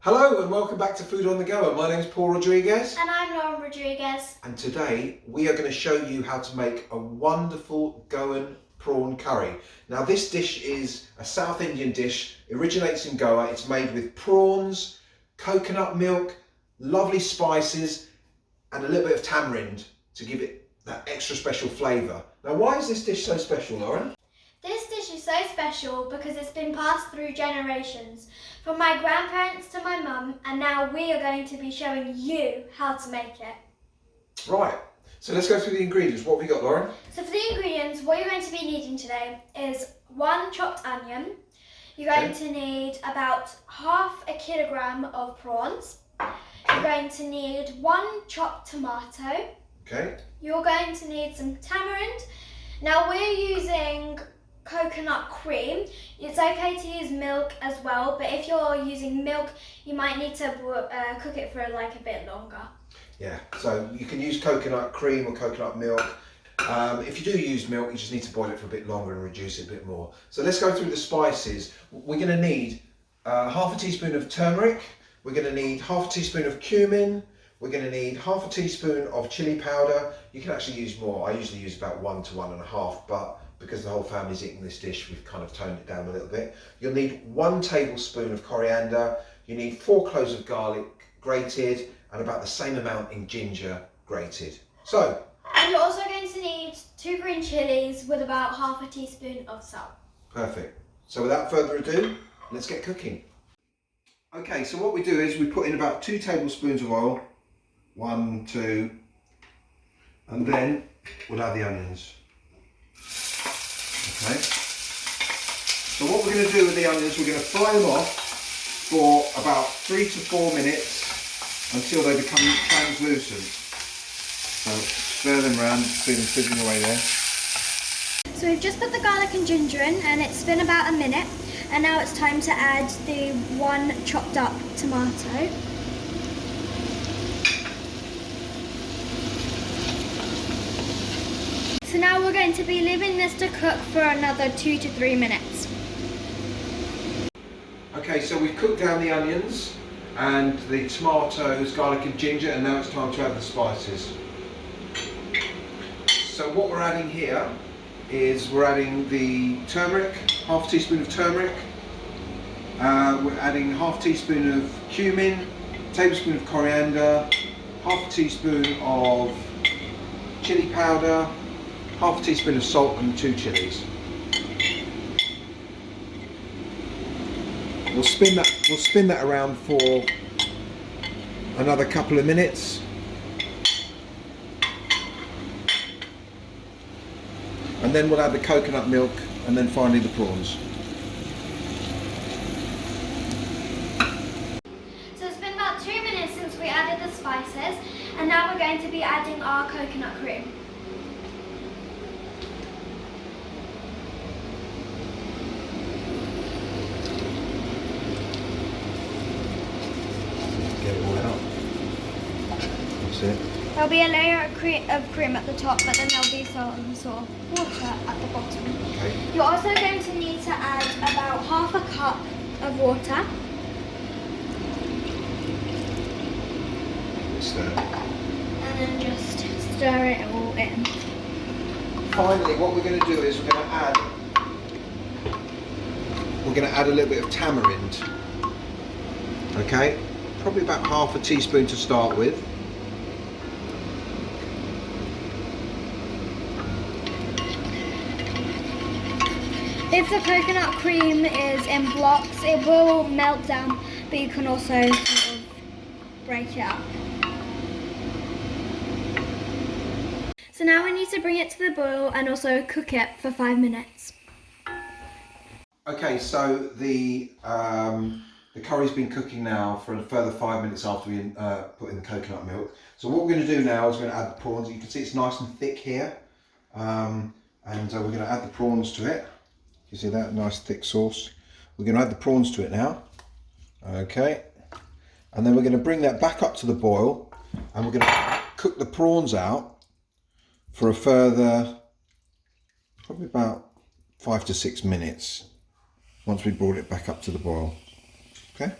Hello and welcome back to Food on the Go. My name is Paul Rodriguez. And I'm Lauren Rodriguez. And today we are going to show you how to make a wonderful Goan prawn curry. Now this dish is a South Indian dish, originates in Goa. It's made with prawns, coconut milk, lovely spices and a little bit of tamarind to give it that extra special flavour. Now why is this dish so special, Lauren? This dish is so special because it's been passed through generations, from my grandparents to my mum, and now we are going to be showing you how to make it. Right, so let's go through the ingredients. What have we got, Lauren? So for the ingredients, what you're going to be needing today is 1 chopped onion. You're going to need about half a kilogram of prawns. You're going to need 1 chopped tomato. Okay. You're going to need some tamarind. Now we're using coconut cream. It's okay to use milk as well, but if you're using milk, you might need to cook it for like a bit longer. Yeah, so you can use coconut cream or coconut milk. If you do use milk, you just need to boil it for a bit longer and reduce it a bit more. So let's go through the spices. We're going to need half a teaspoon of turmeric. We're going to need half a teaspoon of cumin. We're going to need half a teaspoon of chilli powder. You can actually use more. I usually use about 1 to 1.5, but because the whole family's eating this dish, we've kind of toned it down a little bit. You'll need 1 tablespoon of coriander. You need 4 cloves of garlic grated and about the same amount in ginger grated. So, and you're also going to need 2 green chillies with about half a teaspoon of salt. Perfect. So without further ado, let's get cooking. Okay, so what we do is we put in about 2 tablespoons of oil. 1, 2, and then we'll add the onions. Okay. So what we're going to do with the onions, we're going to fry them off for about 3 to 4 minutes until they become translucent. So stir them around, see them sizzling away there. So we've just put the garlic and ginger in, and it's been about a minute, and now it's time to add the 1 chopped up tomato. So now we're going to be leaving this to cook for another 2 to 3 minutes. Okay, so we've cooked down the onions and the tomatoes, garlic and ginger, and now it's time to add the spices. So what we're adding here is we're adding the turmeric, half a teaspoon of turmeric. We're adding half a teaspoon of cumin, tablespoon of coriander, half a teaspoon of chilli powder, half a teaspoon of salt and 2 chillies. We'll spin that around for another couple of minutes. And then we'll add the coconut milk and then finally the prawns. So it's been about 2 minutes since we added the spices, and now we're going to be adding our coconut cream. Get it all out. That's it. There'll be a layer of cream at the top, but then there'll be some sort of water at the bottom. Okay. You're also going to need to add about half a cup of water. Stir. And then just stir it all in. Finally, what we're going to do is we're going to add a little bit of tamarind. Okay, probably about half a teaspoon to start with. If the coconut cream is in blocks, it will melt down, but you can also sort of break it up. So now we need to bring it to the boil and also cook it for 5 minutes. Okay, so the curry's been cooking now for a further 5 minutes after we put in the coconut milk. So what we're going to do now is we're going to add the prawns. You can see it's nice and thick here, and we're going to add the prawns to it. You see that nice thick sauce? We're going to add the prawns to it now. Okay, and then we're going to bring that back up to the boil, and we're going to cook the prawns out for a further probably about 5 to 6 minutes once we brought it back up to the boil. Okay,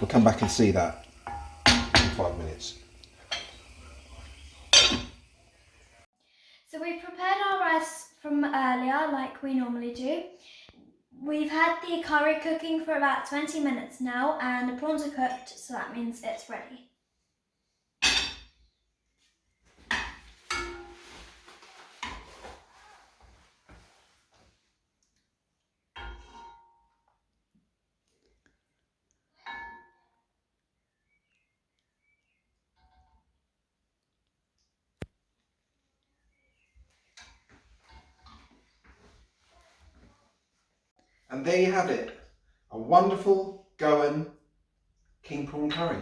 We'll come back and see that in 5 minutes. So we've prepared our rice from earlier, like we normally do. We've had the curry cooking for about 20 minutes now, and the prawns are cooked, so that means it's ready. And there you have it, a wonderful Goan king prawn curry.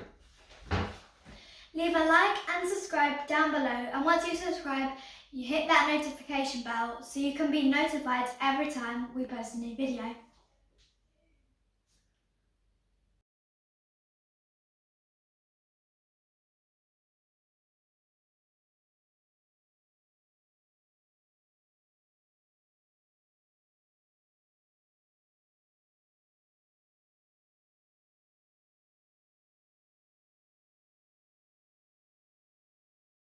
Leave a like and subscribe down below, and once you subscribe, you hit that notification bell so you can be notified every time we post a new video.